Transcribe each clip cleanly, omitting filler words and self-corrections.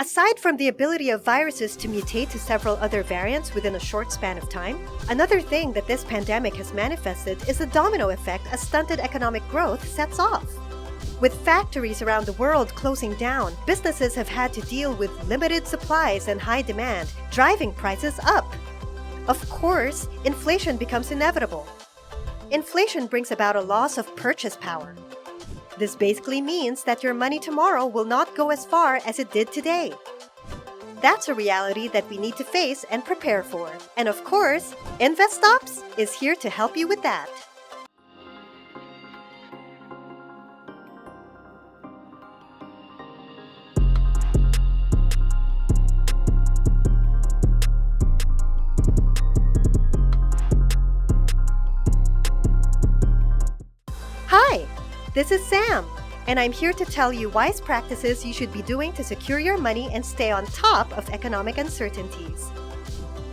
Aside from the ability of viruses to mutate to several other variants within a short span of time, another thing that this pandemic has manifested is the domino effect a stunted economic growth sets off. With factories around the world closing down, businesses have had to deal with limited supplies and high demand, driving prices up. Of course, inflation becomes inevitable. Inflation brings about a loss of purchase power. This basically means that your money tomorrow will not go as far as it did today. That's a reality that we need to face and prepare for. And of course, Investops is here to help you with that. Hi, this is Sam, and I'm here to tell you wise practices you should be doing to secure your money and stay on top of economic uncertainties.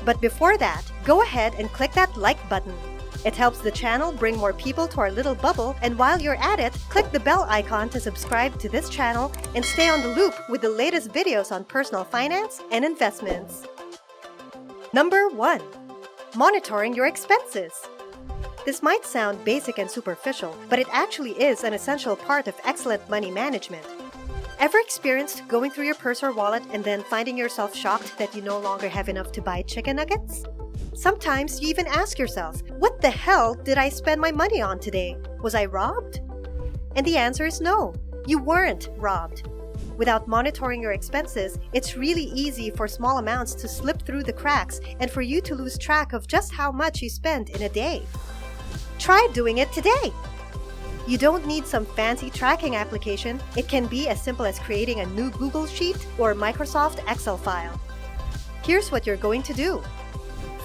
But before that, go ahead and click that like button. It helps the channel bring more people to our little bubble, and while you're at it, click the bell icon to subscribe to this channel and stay on the loop with the latest videos on personal finance and investments. Number 1. Monitoring your expenses. This might sound basic and superficial, but it actually is an essential part of excellent money management. Ever experienced going through your purse or wallet and then finding yourself shocked that you no longer have enough to buy chicken nuggets? Sometimes you even ask yourself, what the hell did I spend my money on today? Was I robbed? And the answer is no, you weren't robbed. Without monitoring your expenses, it's really easy for small amounts to slip through the cracks and for you to lose track of just how much you spend in a day. Try doing it today! You don't need some fancy tracking application. It can be as simple as creating a new Google Sheet or Microsoft Excel file. Here's what you're going to do.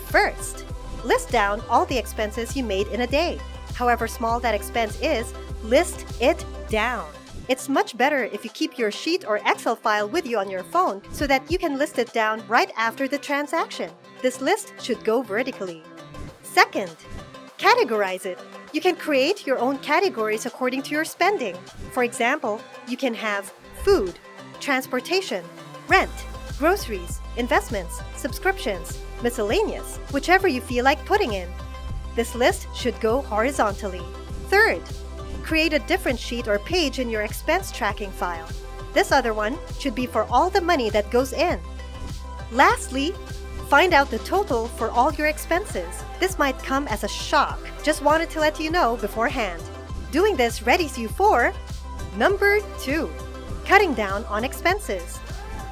First, list down all the expenses you made in a day. However small that expense is, list it down. It's much better if you keep your sheet or Excel file with you on your phone so that you can list it down right after the transaction. This list should go vertically. Second, categorize it. You can create your own categories according to your spending. For example, you can have food, transportation, rent, groceries, investments, subscriptions, miscellaneous, whichever you feel like putting in. This list should go horizontally. Third, create a different sheet or page in your expense tracking file. This other one should be for all the money that goes in. Lastly, find out the total for all your expenses. This might come as a shock. Just wanted to let you know beforehand. Doing this readies you for number 2, cutting down on expenses.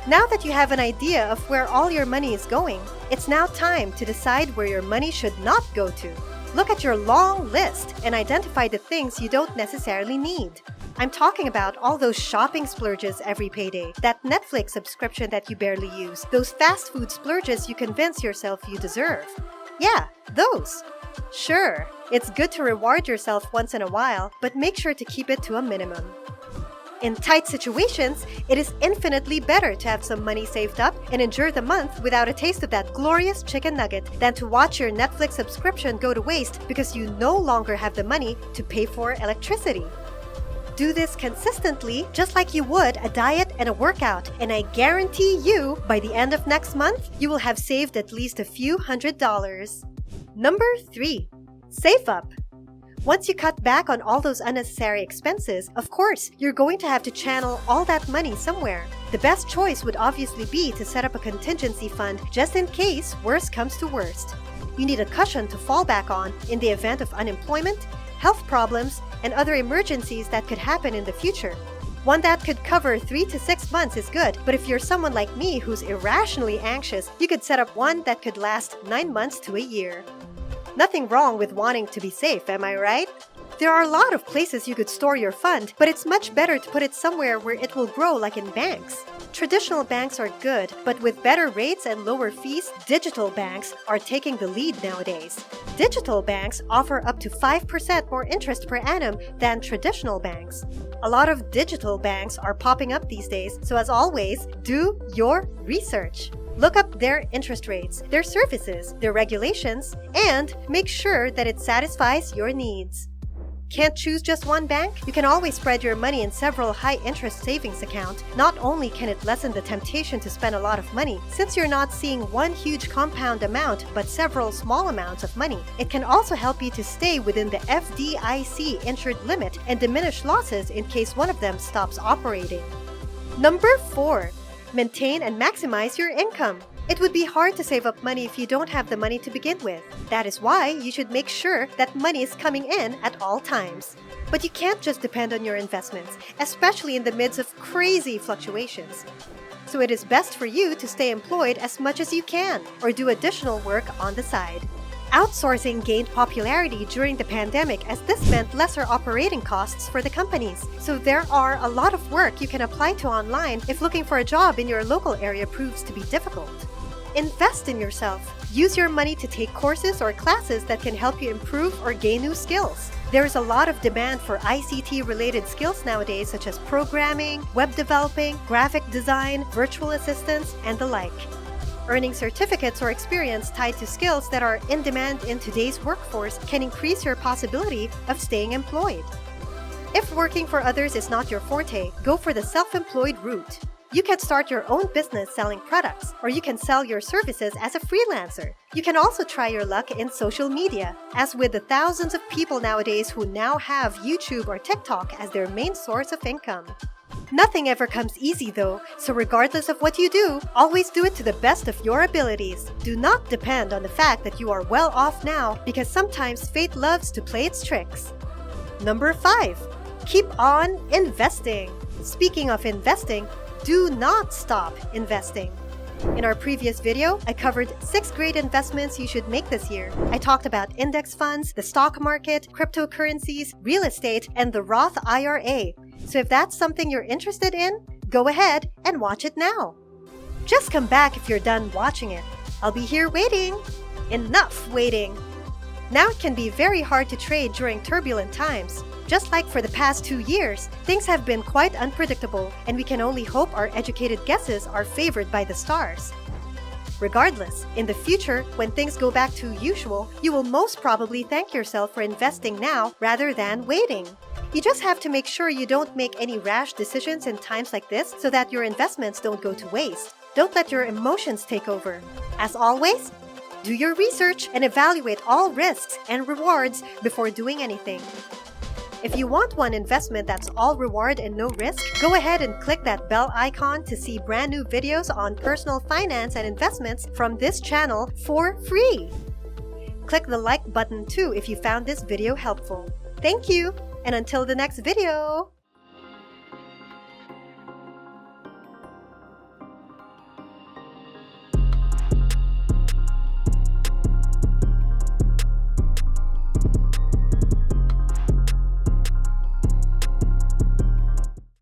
Now that you have an idea of where all your money is going, it's now time to decide where your money should not go to. Look at your long list and identify the things you don't necessarily need. I'm talking about all those shopping splurges every payday, that Netflix subscription that you barely use, those fast food splurges you convince yourself you deserve. Yeah, those. Sure, it's good to reward yourself once in a while, but make sure to keep it to a minimum. In tight situations, it is infinitely better to have some money saved up and endure the month without a taste of that glorious chicken nugget than to watch your Netflix subscription go to waste because you no longer have the money to pay for electricity. Do this consistently, just like you would a diet and a workout, and I guarantee you, by the end of next month, you will have saved at least a few $100s. Number 3. Save up. Once you cut back on all those unnecessary expenses, of course, you're going to have to channel all that money somewhere. The best choice would obviously be to set up a contingency fund just in case worst comes to worst. You need a cushion to fall back on in the event of unemployment, health problems, and other emergencies that could happen in the future. One that could cover 3 to 6 months is good, but if you're someone like me who's irrationally anxious, you could set up one that could last 9 months to a year. Nothing wrong with wanting to be safe, am I right? There are a lot of places you could store your fund, but it's much better to put it somewhere where it will grow like in banks. Traditional banks are good, but with better rates and lower fees, digital banks are taking the lead nowadays. Digital banks offer up to 5% more interest per annum than traditional banks. A lot of digital banks are popping up these days, so as always, do your research. Look up their interest rates, their services, their regulations, and make sure that it satisfies your needs. Can't choose just one bank? You can always spread your money in several high-interest savings accounts. Not only can it lessen the temptation to spend a lot of money, since you're not seeing one huge compound amount but several small amounts of money, it can also help you to stay within the FDIC insured limit and diminish losses in case one of them stops operating. Number 4. Maintain and maximize your income. It would be hard to save up money if you don't have the money to begin with. That is why you should make sure that money is coming in at all times. But you can't just depend on your investments, especially in the midst of crazy fluctuations. So it is best for you to stay employed as much as you can or do additional work on the side. Outsourcing gained popularity during the pandemic as this meant lesser operating costs for the companies. So there are a lot of work you can apply to online if looking for a job in your local area proves to be difficult. Invest in yourself. Use your money to take courses or classes that can help you improve or gain new skills. There is a lot of demand for ICT-related skills nowadays, such as programming, web developing, graphic design, virtual assistants, and the like. Earning certificates or experience tied to skills that are in demand in today's workforce can increase your possibility of staying employed. If working for others is not your forte, go for the self-employed route. You can start your own business selling products, or you can sell your services as a freelancer. You can also try your luck in social media, as with the thousands of people nowadays who now have YouTube or TikTok as their main source of income. Nothing ever comes easy though, so regardless of what you do, always do it to the best of your abilities. Do not depend on the fact that you are well off now, because sometimes fate loves to play its tricks. Number 5. Keep on investing. Speaking of investing, do not stop investing. In our previous video, I covered 6 great investments you should make this year. I talked about index funds, the stock market, cryptocurrencies, real estate, and the Roth IRA. So if that's something you're interested in, go ahead and watch it now. Just come back if you're done watching it. I'll be here waiting. Enough waiting. Now it can be very hard to trade during turbulent times. Just like for the past 2 years, things have been quite unpredictable, and we can only hope our educated guesses are favored by the stars. Regardless, in the future, when things go back to usual, you will most probably thank yourself for investing now rather than waiting. You just have to make sure you don't make any rash decisions in times like this so that your investments don't go to waste. Don't let your emotions take over. As always, do your research and evaluate all risks and rewards before doing anything. If you want one investment that's all reward and no risk, go ahead and click that bell icon to see brand new videos on personal finance and investments from this channel for free. Click the like button too if you found this video helpful. Thank you, and until the next video!